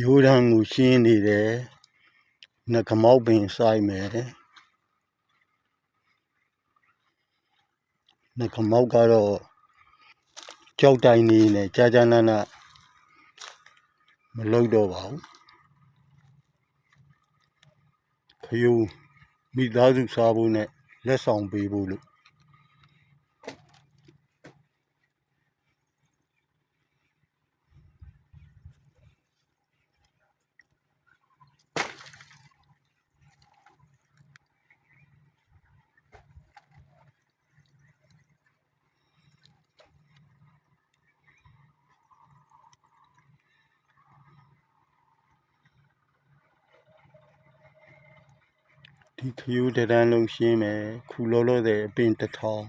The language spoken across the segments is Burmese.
ရိုးတန်းကိုရှင်းနေတယ်နှကမောက်ပင်စိုက်မယ်နှကမောက်ကတော့ကြောက်တိုင်နေနဲ့ကြာကြာနာနာမလုပ်တော့ပါဘူးခရိုးမိသားစုစားဖို့နဲ့လက်ဆောင်ပေးဖို့လို့ဒီခရိုးတန်းလုံးရှင်းမယ်ခုလောလောဆယ်အပင်1000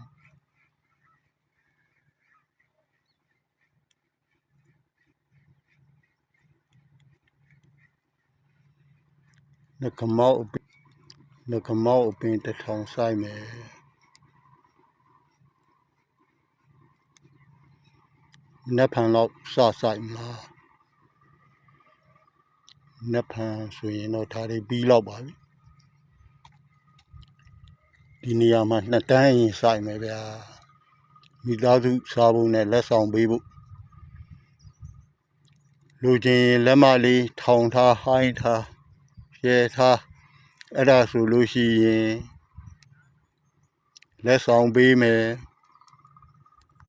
နှကမောက်အပင်1000စိုက်မယ်နက်ဖန်တော့စစိုက်မလားနက်ဖန်ဆိုရင်တော့ဒါတွေပြီးတော့ပါပြီဒီနေရာမှာ2တန်းရင်စိုက်မယ်ဗျာမိသားစုစားဖို့နဲ့လက်ဆောင်ပေးဖို့လူချင်းလက်မလေးထောင်ထားဟိုင်းထားရဲထားအဲ့ဒါဆိုလို့ရှိရင်လက်ဆောင်ပေးမယ်